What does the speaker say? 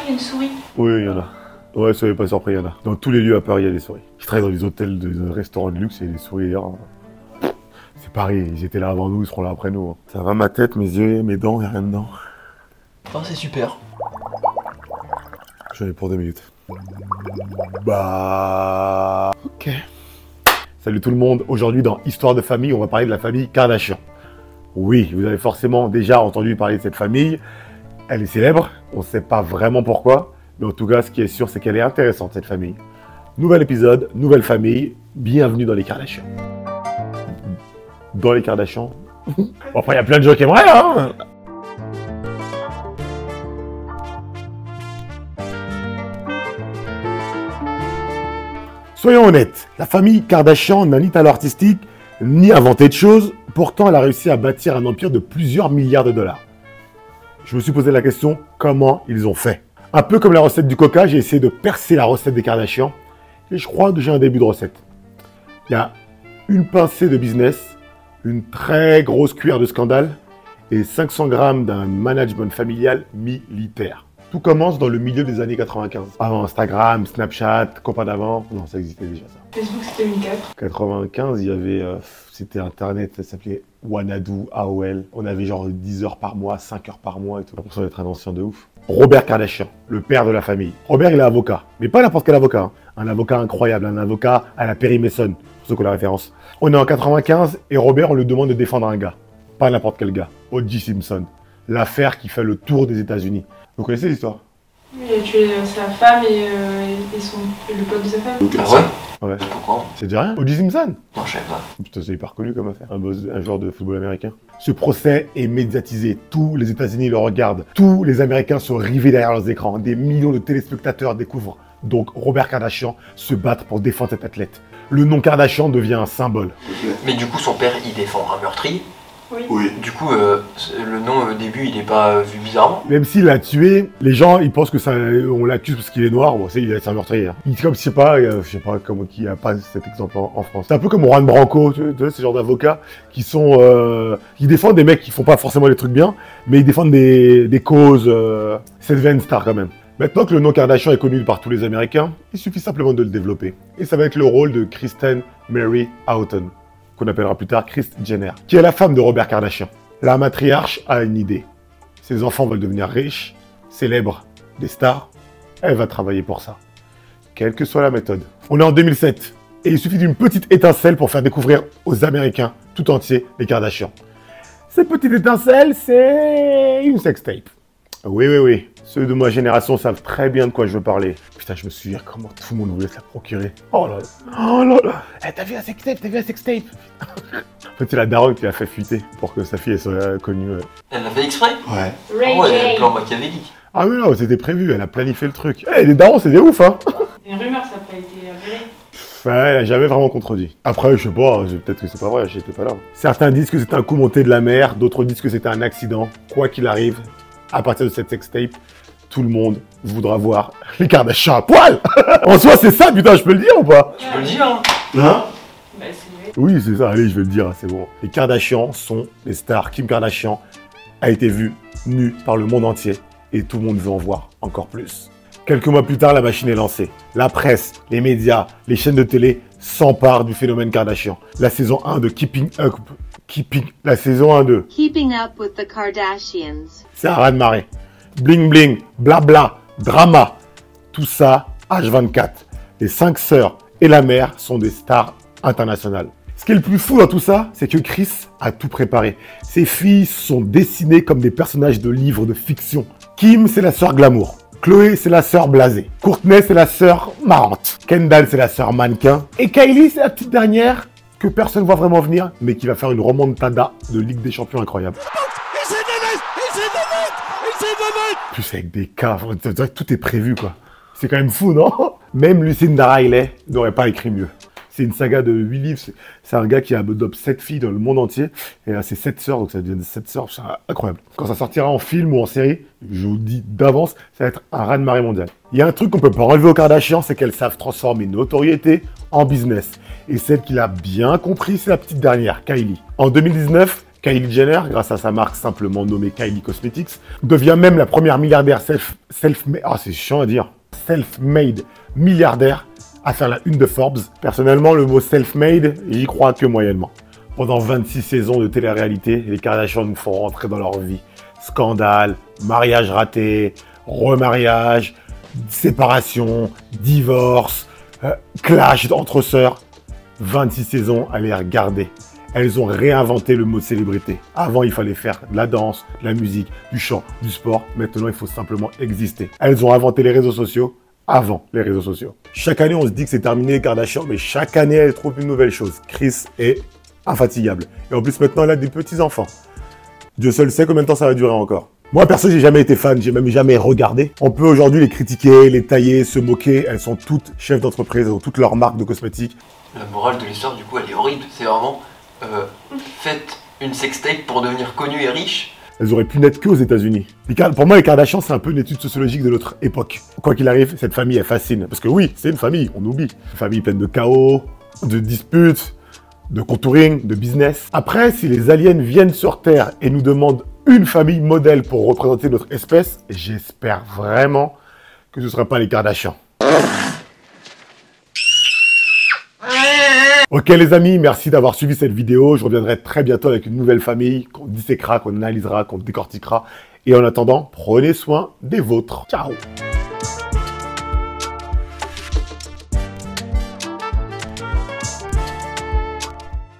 il y a une souris. Oui, il y en a. Ouais, soyez pas surpris, il y en a. Dans tous les lieux à Paris, il y a des souris. Je travaille dans des hôtels, des restaurants de luxe et les souris, c'est pareil, ils étaient là avant nous, ils seront là après nous. Hein. Ça va ma tête, mes yeux, mes dents, il n'y a rien dedans. Oh, c'est super. J'en ai pour 2 minutes. Bah... Ok. Salut tout le monde. Aujourd'hui, dans Histoire de famille, on va parler de la famille Kardashian. Oui, vous avez forcément déjà entendu parler de cette famille. Elle est célèbre, on ne sait pas vraiment pourquoi. Mais en tout cas, ce qui est sûr, c'est qu'elle est intéressante, cette famille. Nouvel épisode, nouvelle famille. Bienvenue dans les Kardashian. Dans les Kardashian. Bon, après, il y a plein de gens qui aimeraient, hein. Soyons honnêtes, la famille Kardashian n'a ni talent artistique, ni inventé de choses. Pourtant, elle a réussi à bâtir un empire de plusieurs milliards de dollars. Je me suis posé la question, comment ils ont fait? Un peu comme la recette du Coca, j'ai essayé de percer la recette des Kardashian. Et je crois que j'ai un début de recette. Il y a une pincée de business, une très grosse cuillère de scandale et 500 grammes d'un management familial militaire. Tout commence dans le milieu des années 95. Avant Instagram, Snapchat, copain d'avant. Non, ça existait déjà ça. Facebook, c'était 2004. 95, il y avait... c'était Internet, ça s'appelait Wanadu, AOL. On avait genre 10 heures par mois, 5 heures par mois et tout. J'ai l'impression d'être un ancien de ouf. Robert Kardashian, le père de la famille. Robert, il est avocat. Mais pas n'importe quel avocat. Hein. Un avocat incroyable, un avocat à la Perry Mason, pour ceux qui ont la référence. On est en 95 et Robert, on lui demande de défendre un gars. Pas n'importe quel gars. O.J. Simpson. L'affaire qui fait le tour des États-Unis. Vous connaissez l'histoire? Il a tué sa femme et le pote de sa femme. Ah ouais? Ouais. Pourquoi? C'est déjà rien? O.J. Simpson? Non, je savais pas. Putain, c'est hyper connu comme affaire. Un joueur de football américain. Ce procès est médiatisé. Tous les États-Unis le regardent. Tous les Américains sont rivés derrière leurs écrans. Des millions de téléspectateurs découvrent donc Robert Kardashian se battre pour défendre cet athlète. Le nom Kardashian devient un symbole. Mais du coup, son père, il défend un meurtrier. Oui. Du coup, le nom au début, il est pas vu bizarrement. Même s'il l'a tué, les gens ils pensent que ça, on l'accuse parce qu'il est noir. Bon, c'est un meurtrier. Hein. Il est comme je sais pas comment qui n'y a pas cet exemple en France. C'est un peu comme Juan Branco, tu vois, ce genre d'avocats qui sont, qui défendent des mecs qui font pas forcément les trucs bien, mais ils défendent des causes. C'est devenu une star quand même. Maintenant que le nom Kardashian est connu par tous les Américains, il suffit simplement de le développer. Et ça va être le rôle de Kristen Mary Houghton, qu'on appellera plus tard Kris Jenner, qui est la femme de Robert Kardashian. La matriarche a une idée. Ses enfants veulent devenir riches, célèbres, des stars. Elle va travailler pour ça. Quelle que soit la méthode. On est en 2007, et il suffit d'une petite étincelle pour faire découvrir aux Américains tout entiers les Kardashian. Cette petite étincelle, c'est une sextape. Oui. Ceux de ma génération savent très bien de quoi je veux parler. Putain, je me souviens comment tout le monde voulait se la procurer. Oh là là. Eh, t'as vu la sextape En fait, c'est la daronne qui l'a fait fuiter pour que sa fille elle soit connue. Elle l'a fait exprès? Ouais. Ray Ouais, plan machiavélique. Ah oui, non, c'était prévu, elle a planifié le truc. Eh, les darons, c'est des ouf, hein. Il y a une rumeur, ça n'a pas été avéré. Ouais, elle a jamais vraiment contredit. Après, je sais pas, peut-être que c'est pas vrai, j'étais pas là. Certains disent que c'était un coup monté de la mer, d'autres disent que c'était un accident. Quoi qu'il arrive, à partir de cette sextape, tout le monde voudra voir les Kardashian à poil. En soi, c'est ça, putain, je peux le dire ou pas? Tu peux le dire, hein? Hein? Bah, c'est vrai. Oui, c'est ça, allez, je vais le dire, c'est bon. Les Kardashian sont les stars. Kim Kardashian a été vue nue par le monde entier et tout le monde veut en voir encore plus. Quelques mois plus tard, la machine est lancée. La presse, les médias, les chaînes de télé s'emparent du phénomène Kardashian. La saison 1 de la saison 1 de Keeping Up with the Kardashians. c'est un raz-de-marée. Bling bling, blabla, drama. Tout ça, H24. Les 5 sœurs et la mère sont des stars internationales. Ce qui est le plus fou dans tout ça, c'est que Kris a tout préparé. Ses filles sont dessinées comme des personnages de livres de fiction. Kim, c'est la sœur glamour. Chloé, c'est la sœur blasée. Courtney, c'est la sœur marrante. Kendall, c'est la sœur mannequin. Et Kylie, c'est la petite dernière que personne ne voit vraiment venir, mais qui va faire une remontada de Ligue des Champions incroyable. Plus avec des cas, tout est prévu quoi. C'est quand même fou, non? Même Lucinda Riley n'aurait pas écrit mieux. C'est une saga de 8 livres. C'est un gars qui adopte 7 filles dans le monde entier. Et là, c'est 7 sœurs, donc ça devient 7 sœurs. C'est incroyable. Quand ça sortira en film ou en série, je vous dis d'avance, ça va être un raz-de-marée mondial. Il y a un truc qu'on peut pas enlever aux Kardashian, c'est qu'elles savent transformer une notoriété en business. Et celle qui l'a bien compris, c'est la petite dernière, Kylie. En 2019, Kylie Jenner, grâce à sa marque simplement nommée Kylie Cosmetics, devient même la première milliardaire self-made, c'est chiant à dire, self-made milliardaire à faire la une de Forbes. Personnellement, le mot self-made, j'y crois que moyennement. Pendant 26 saisons de télé-réalité, les Kardashians nous font rentrer dans leur vie. Scandale, mariage raté, remariage, séparation, divorce, clash entre sœurs. 26 saisons à les regarder. Elles ont réinventé le mot célébrité. Avant, il fallait faire de la danse, de la musique, du chant, du sport. Maintenant, il faut simplement exister. Elles ont inventé les réseaux sociaux avant les réseaux sociaux. Chaque année, on se dit que c'est terminé les Kardashians, mais chaque année, elles trouvent une nouvelle chose. Kris est infatigable. Et en plus, maintenant, elle a des petits-enfants. Dieu seul sait combien de temps ça va durer encore. Moi, perso, j'ai jamais été fan, j'ai même jamais regardé. On peut aujourd'hui les critiquer, les tailler, se moquer. Elles sont toutes chefs d'entreprise, elles ont toutes leurs marques de cosmétiques. La morale de l'histoire, du coup, elle est horrible. C'est vraiment, faites une sextape pour devenir connu et riche. Elles auraient pu naître qu'aux États-Unis. Pour moi, les Kardashians, c'est un peu une étude sociologique de notre époque. Quoi qu'il arrive, cette famille, elle fascine. Parce que oui, c'est une famille, on oublie. Une famille pleine de chaos, de disputes, de contouring, de business. Après, si les aliens viennent sur Terre et nous demandent une famille modèle pour représenter notre espèce, j'espère vraiment que ce ne sera pas les Kardashians. Ok les amis, merci d'avoir suivi cette vidéo. Je reviendrai très bientôt avec une nouvelle famille qu'on disséquera, qu'on analysera, qu'on décortiquera. Et en attendant, prenez soin des vôtres. Ciao!